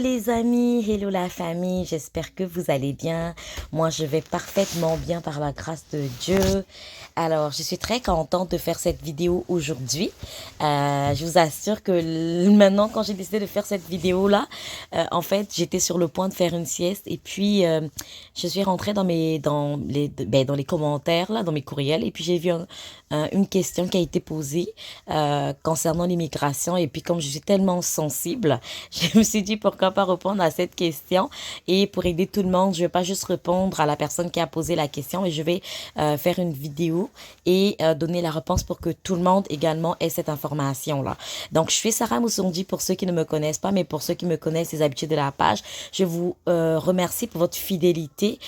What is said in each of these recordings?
les amis, hello la famille, j'espère que vous allez bien. Moi je vais parfaitement bien par la grâce de Dieu. Alors je suis très contente de faire cette vidéo aujourd'hui. Je vous assure que maintenant quand j'ai décidé de faire cette vidéo là, en fait j'étais sur le point de faire une sieste et puis je suis rentrée dans les commentaires là, dans mes courriels et puis j'ai vu une question qui a été posée concernant l'immigration et puis comme je suis tellement sensible, je me suis dit pourquoi pas répondre à cette question et pour aider tout le monde, je vais pas juste répondre à la personne qui a posé la question, mais je vais faire une vidéo et donner la réponse pour que tout le monde également ait cette information-là. Donc, je suis Sarah Moussondi pour ceux qui ne me connaissent pas, mais pour ceux qui me connaissent, les habitués de la page, je vous remercie pour votre fidélité,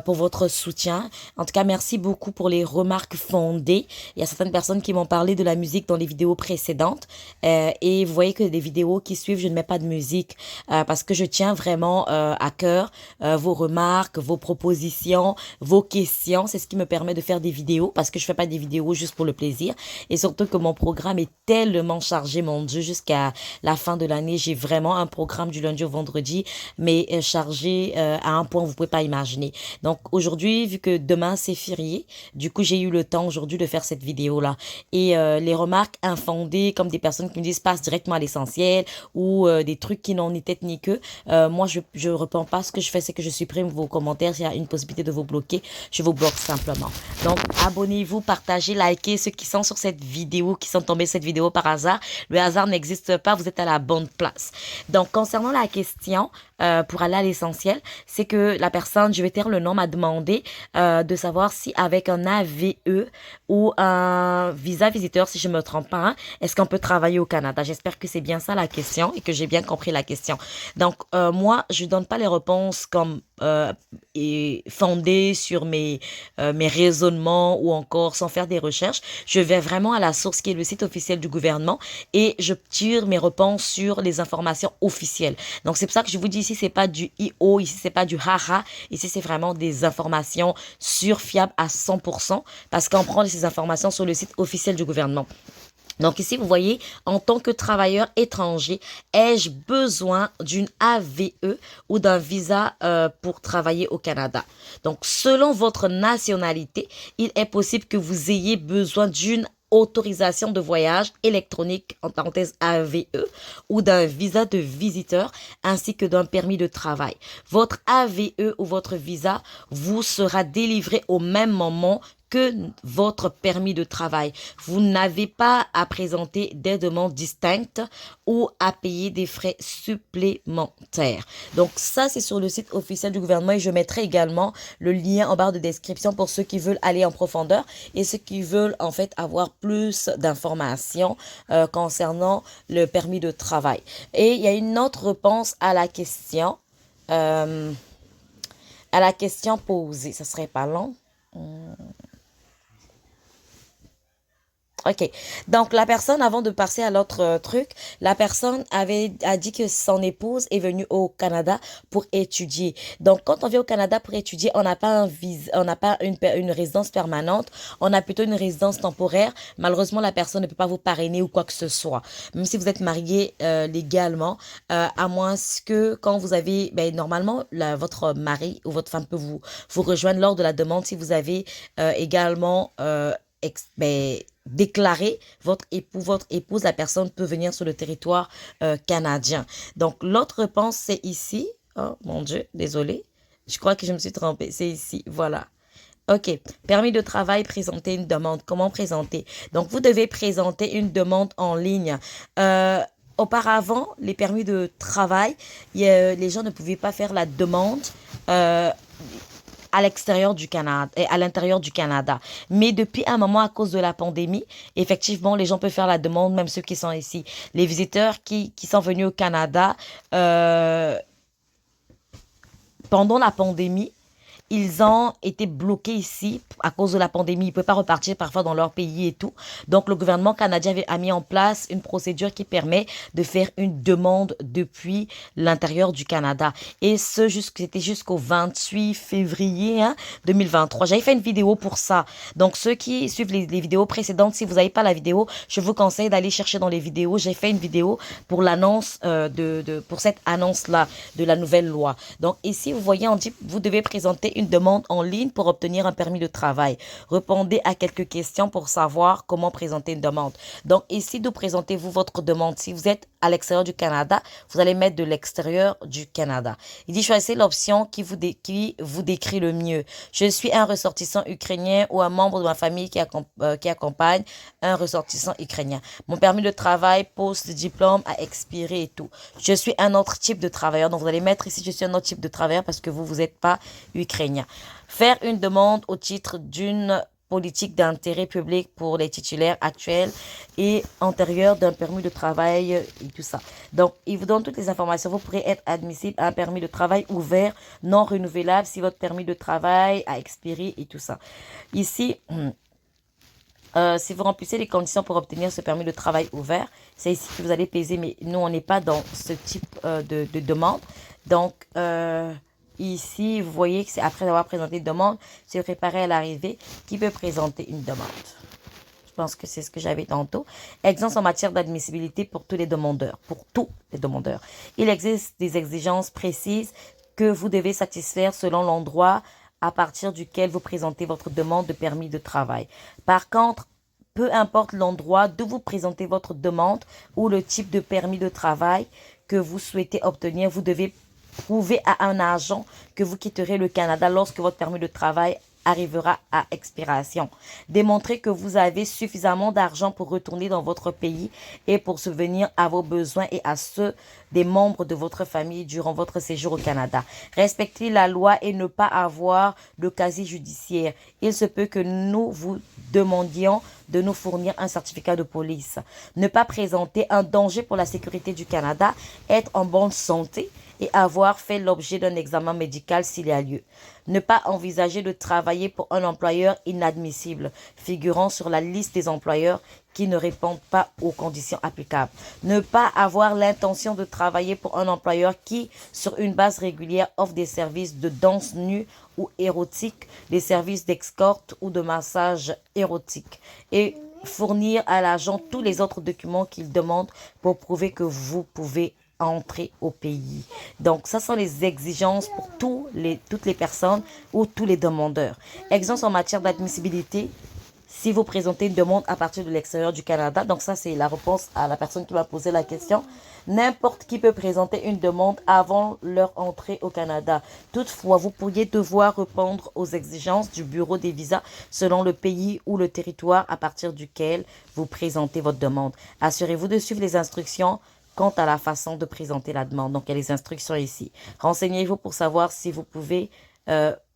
pour votre soutien. En tout cas, merci beaucoup pour les remarques fondées. Il y a certaines personnes qui m'ont parlé de la musique dans les vidéos précédentes et vous voyez que des vidéos qui suivent, je ne mets pas de musique parce que je tiens vraiment à cœur vos remarques, vos propositions, vos questions. C'est ce qui me permet de faire des vidéos parce que je fais pas des vidéos juste pour le plaisir et surtout que mon programme est tellement chargé, mon Dieu, jusqu'à la fin de l'année. J'ai vraiment un programme du lundi au vendredi, mais chargé à un point vous pouvez pas imaginer. Donc aujourd'hui, vu que demain c'est férié, du coup j'ai eu le temps aujourd'hui de faire cette vidéo là et les remarques infondées comme des personnes qui me disent passe directement à l'essentiel ou des trucs qui n'ont ni tête ni queue. Moi, je réponds pas. Ce que je fais, c'est que je supprime vos commentaires. S'il y a une possibilité de vous bloquer, je vous bloque simplement. Donc, abonnez-vous, partagez, likez ceux qui sont sur cette vidéo, qui sont tombés sur cette vidéo par hasard. Le hasard n'existe pas. Vous êtes à la bonne place. Donc, concernant la question, pour aller à l'essentiel, c'est que la personne, je vais taire le nom, m'a demandé de savoir si avec un AVE ou un visa visiteur, si je me trompe pas, hein, est-ce qu'on peut travailler au Canada? J'espère que c'est bien ça la question et que j'ai bien compris la question. Donc, moi, je donne pas les réponses comme et fondées sur mes raisonnements ou encore sans faire des recherches. Je vais vraiment à la source qui est le site officiel du gouvernement et je tire mes réponses sur les informations officielles. Donc, c'est pour ça que je vous dis ici, c'est pas du IO, ici, c'est pas du haha. Ici, c'est vraiment des informations sûres, fiables à 100% parce qu'on prend ces informations sur le site officiel du gouvernement. Donc ici, vous voyez, en tant que travailleur étranger, ai-je besoin d'une AVE ou d'un visa pour travailler au Canada? Donc, selon votre nationalité, il est possible que vous ayez besoin d'une autorisation de voyage électronique, en parenthèse AVE, ou d'un visa de visiteur, ainsi que d'un permis de travail. Votre AVE ou votre visa vous sera délivré au même moment que votre permis de travail. Vous n'avez pas à présenter des demandes distinctes ou à payer des frais supplémentaires. Donc ça, c'est sur le site officiel du gouvernement et je mettrai également le lien en barre de description pour ceux qui veulent aller en profondeur et ceux qui veulent en fait avoir plus d'informations concernant le permis de travail. Et il y a une autre réponse euh, à la question posée. Ça serait pas long. Ok, donc la personne, avant de passer à l'autre truc, la personne a dit que son épouse est venue au Canada pour étudier. Donc, quand on vient au Canada pour étudier, on n'a pas on n'a pas une résidence permanente, on a plutôt une résidence temporaire. Malheureusement, la personne ne peut pas vous parrainer ou quoi que ce soit. Même si vous êtes marié légalement, à moins que quand vous avez, ben, normalement, votre mari ou votre femme peut vous rejoindre lors de la demande si vous avez également déclarer votre époux, votre épouse, la personne peut venir sur le territoire canadien. Donc, l'autre réponse, c'est ici. Oh, mon Dieu, désolé. Je crois que je me suis trompée. C'est ici, voilà. OK. Permis de travail, présenter une demande. Comment présenter? Donc, vous devez présenter une demande en ligne. Auparavant, les permis de travail, les gens ne pouvaient pas faire la demande à l'extérieur du Canada et à l'intérieur du Canada. Mais depuis un moment, à cause de la pandémie, effectivement, les gens peuvent faire la demande, même ceux qui sont ici. Les visiteurs qui sont venus au Canada pendant la pandémie, ils ont été bloqués ici à cause de la pandémie. Ils ne peuvent pas repartir parfois dans leur pays et tout. Donc, le gouvernement canadien a mis en place une procédure qui permet de faire une demande depuis l'intérieur du Canada. Et c'était jusqu'au 28 février 2023. J'avais fait une vidéo pour ça. Donc, ceux qui suivent les vidéos précédentes, si vous n'avez pas la vidéo, je vous conseille d'aller chercher dans les vidéos. J'ai fait une vidéo pour l'annonce pour cette annonce-là de la nouvelle loi. Donc, ici, vous voyez, on dit, vous devez présenter une demande en ligne pour obtenir un permis de travail. Répondez à quelques questions pour savoir comment présenter une demande. Donc, ici, d'où présentez-vous votre demande? Si vous êtes à l'extérieur du Canada, vous allez mettre de l'extérieur du Canada. Il dit, choisissez l'option qui vous décrit le mieux. Je suis un ressortissant ukrainien ou un membre de ma famille qui accompagne un ressortissant ukrainien. Mon permis de travail, post-diplôme a expiré et tout. Je suis un autre type de travailleur. Donc, vous allez mettre ici, je suis un autre type de travailleur parce que vous n'êtes pas ukrainien. Faire une demande au titre d'une politique d'intérêt public pour les titulaires actuels et antérieurs d'un permis de travail et tout ça. Donc, il vous donne toutes les informations. Vous pourrez être admissible à un permis de travail ouvert, non renouvelable si votre permis de travail a expiré et tout ça. Ici, si vous remplissez les conditions pour obtenir ce permis de travail ouvert, c'est ici que vous allez peser, mais nous, on n'est pas dans ce type de demande. Donc, ici, vous voyez que c'est après avoir présenté une demande, c'est préparé à l'arrivée qui peut présenter une demande. Je pense que c'est ce que j'avais tantôt. Exigence en matière d'admissibilité pour tous les demandeurs. Pour tous les demandeurs. Il existe des exigences précises que vous devez satisfaire selon l'endroit à partir duquel vous présentez votre demande de permis de travail. Par contre, peu importe l'endroit d'où vous présentez votre demande ou le type de permis de travail que vous souhaitez obtenir, vous devez prouver à un agent que vous quitterez le Canada lorsque votre permis de travail arrivera à expiration. Démontrez que vous avez suffisamment d'argent pour retourner dans votre pays et pour subvenir à vos besoins et à ceux des membres de votre famille durant votre séjour au Canada. Respectez la loi et ne pas avoir de casier judiciaire. Il se peut que nous vous demandions de nous fournir un certificat de police. Ne pas présenter un danger pour la sécurité du Canada, être en bonne santé et avoir fait l'objet d'un examen médical s'il y a lieu. Ne pas envisager de travailler pour un employeur inadmissible, figurant sur la liste des employeurs qui ne répondent pas aux conditions applicables. Ne pas avoir l'intention de travailler pour un employeur qui, sur une base régulière, offre des services de danse nue ou érotique, des services d'escorte ou de massage érotique. Et fournir à l'agent tous les autres documents qu'il demande pour prouver que vous pouvez entrer au pays. Donc, ça sont les exigences pour toutes les personnes ou tous les demandeurs. Exigence en matière d'admissibilité, si vous présentez une demande à partir de l'extérieur du Canada. Donc, ça, c'est la réponse à la personne qui m'a posé la question. N'importe qui peut présenter une demande avant leur entrée au Canada. Toutefois, vous pourriez devoir répondre aux exigences du Bureau des visas selon le pays ou le territoire à partir duquel vous présentez votre demande. Assurez-vous de suivre les instructions quant à la façon de présenter la demande. Donc, il y a les instructions ici. Renseignez-vous pour savoir si vous pouvez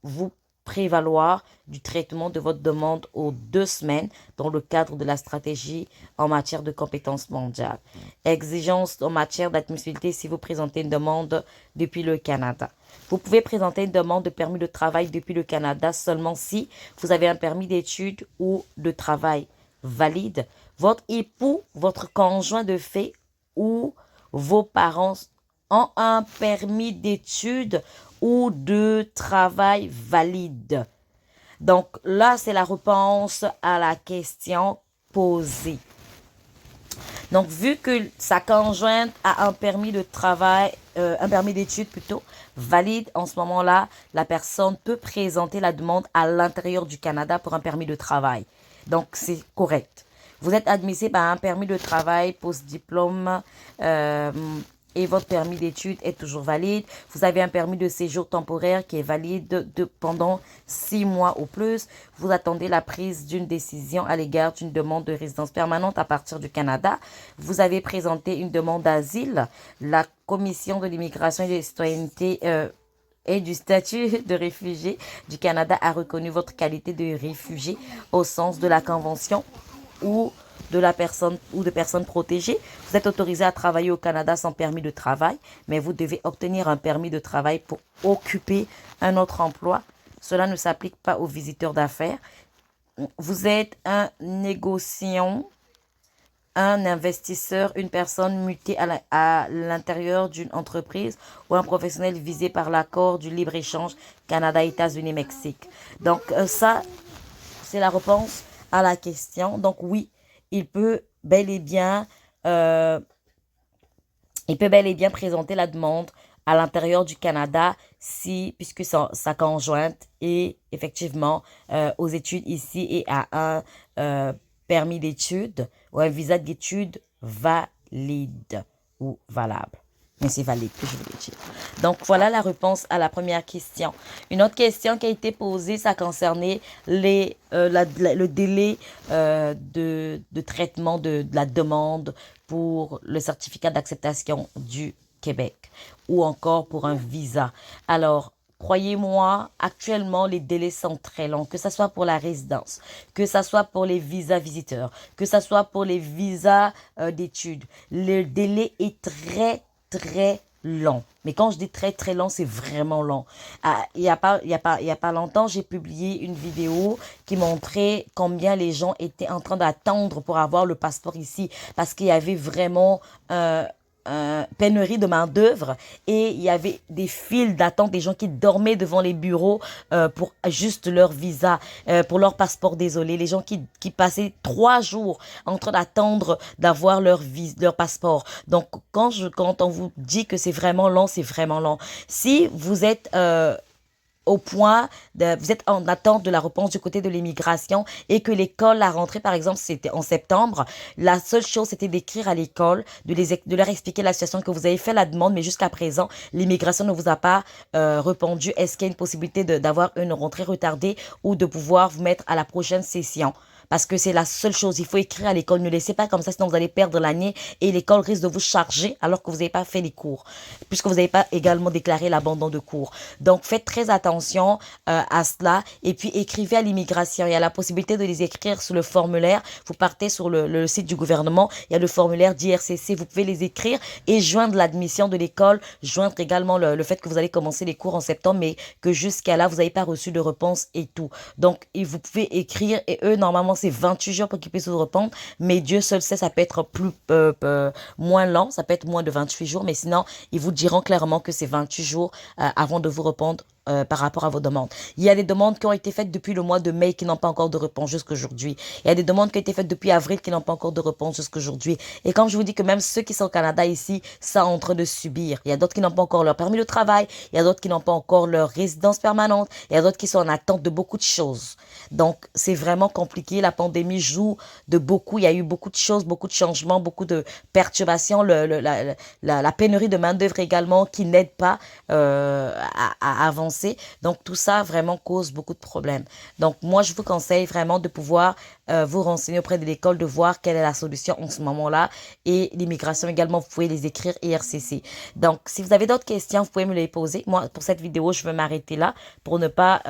vous prévaloir du traitement de votre demande aux 2 semaines dans le cadre de la stratégie en matière de compétences mondiales. Exigence en matière d'admissibilité si vous présentez une demande depuis le Canada. Vous pouvez présenter une demande de permis de travail depuis le Canada seulement si vous avez un permis d'études ou de travail valide. Votre époux, votre conjoint de fait ou vos parents ont un permis d'études ou de travail valide. Donc là, c'est la réponse à la question posée. Donc, vu que sa conjointe a un permis de travail, un permis d'études plutôt, valide, en ce moment-là, la personne peut présenter la demande à l'intérieur du Canada pour un permis de travail. Donc, c'est correct. Vous êtes admissible à un permis de travail post-diplôme et votre permis d'études est toujours valide. Vous avez un permis de séjour temporaire qui est valide pendant 6 mois ou plus. Vous attendez la prise d'une décision à l'égard d'une demande de résidence permanente à partir du Canada. Vous avez présenté une demande d'asile. La Commission de l'immigration et de la citoyenneté et du statut de réfugié du Canada a reconnu votre qualité de réfugié au sens de la Convention ou de la personne ou de personnes protégées. Vous êtes autorisé à travailler au Canada sans permis de travail, mais vous devez obtenir un permis de travail pour occuper un autre emploi Cela ne s'applique pas aux visiteurs d'affaires. Vous êtes un négociant, un investisseur, une personne mutée à l'intérieur d'une entreprise ou un professionnel visé par l'accord du libre-échange Canada, États-Unis, Mexique. Donc ça, c'est la réponse à la question. Donc oui, il peut bel et bien, présenter la demande à l'intérieur du Canada puisque sa conjointe est effectivement aux études ici et a un permis d'études ou un visa d'études valide ou valable. Mais c'est valide que je voulais dire. Donc, voilà la réponse à la première question. Une autre question qui a été posée, ça concernait le délai de traitement de la demande pour le certificat d'acceptation du Québec ou encore pour un visa. Alors, croyez-moi, actuellement, les délais sont très longs, que ce soit pour la résidence, que ce soit pour les visas visiteurs, que ce soit pour les visas d'études. Le délai est très long. Mais quand je dis très long, c'est vraiment long. Il y a pas longtemps, j'ai publié une vidéo qui montrait combien les gens étaient en train d'attendre pour avoir le passeport ici parce qu'il y avait vraiment pénurie de main-d'œuvre et il y avait des files d'attente, des gens qui dormaient devant les bureaux pour juste leur visa, pour leur passeport, désolé. Les gens qui passaient 3 jours en train d'attendre d'avoir leur passeport. Donc, quand on vous dit que c'est vraiment long, c'est vraiment long. Si vous êtes au point vous êtes en attente de la réponse du côté de l'immigration et que l'école, la rentrée, par exemple, c'était en septembre, la seule chose, c'était d'écrire à l'école, de leur expliquer la situation que vous avez fait la demande, mais jusqu'à présent, l'immigration ne vous a pas répondu. Est-ce qu'il y a une possibilité d'avoir une rentrée retardée ou de pouvoir vous mettre à la prochaine session? Parce que c'est la seule chose. Il faut écrire à l'école. Ne laissez pas comme ça, sinon vous allez perdre l'année et l'école risque de vous charger alors que vous n'avez pas fait les cours, puisque vous n'avez pas également déclaré l'abandon de cours. Donc, faites très attention à cela et puis écrivez à l'immigration. Il y a la possibilité de les écrire sur le formulaire. Vous partez sur le site du gouvernement. Il y a le formulaire d'IRCC. Vous pouvez les écrire et joindre l'admission de l'école, joindre également le fait que vous allez commencer les cours en septembre, mais que jusqu'à là, vous n'avez pas reçu de réponse et tout. Donc, vous pouvez écrire et eux, normalement, c'est 28 jours pour qu'ils puissent vous répondre, mais Dieu seul sait, ça peut être moins lent, ça peut être moins de 28 jours, mais sinon, ils vous diront clairement que c'est 28 jours avant de vous répondre par rapport à vos demandes. Il y a des demandes qui ont été faites depuis le mois de mai qui n'ont pas encore de réponse jusqu'aujourd'hui. Il y a des demandes qui ont été faites depuis avril qui n'ont pas encore de réponse jusqu'aujourd'hui. Et comme je vous dis que même ceux qui sont au Canada ici sont en train de subir. Il y a d'autres qui n'ont pas encore leur permis de travail. Il y a d'autres qui n'ont pas encore leur résidence permanente. Il y a d'autres qui sont en attente de beaucoup de choses. Donc, c'est vraiment compliqué. La pandémie joue de beaucoup. Il y a eu beaucoup de choses, beaucoup de changements, beaucoup de perturbations. La pénurie de main-d'œuvre également qui n'aide pas à avancer. Donc, tout ça vraiment cause beaucoup de problèmes. Donc, moi, je vous conseille vraiment de pouvoir vous renseigner auprès de l'école, de voir quelle est la solution en ce moment-là. Et l'immigration également, vous pouvez les écrire IRCC. Donc, si vous avez d'autres questions, vous pouvez me les poser. Moi, pour cette vidéo, je vais m'arrêter là pour ne pas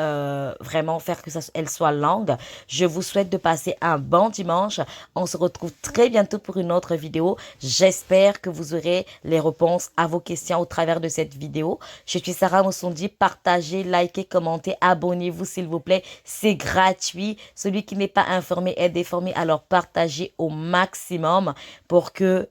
vraiment faire que elle soit longue. Je vous souhaite de passer un bon dimanche. On se retrouve très bientôt pour une autre vidéo. J'espère que vous aurez les réponses à vos questions au travers de cette vidéo. Je suis Sarah Moussondi. Partagez, likez, commentez, abonnez-vous s'il vous plaît. C'est gratuit. Celui qui n'est pas informé est déformé. Alors partagez au maximum pour que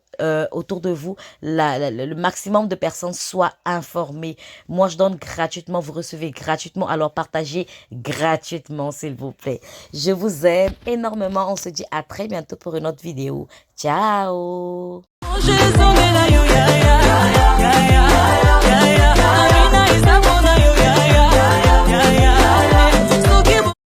autour de vous, le maximum de personnes soient informées. Moi, je donne gratuitement, vous recevez gratuitement. Alors partagez gratuitement s'il vous plaît. Je vous aime énormément. On se dit à très bientôt pour une autre vidéo. Ciao!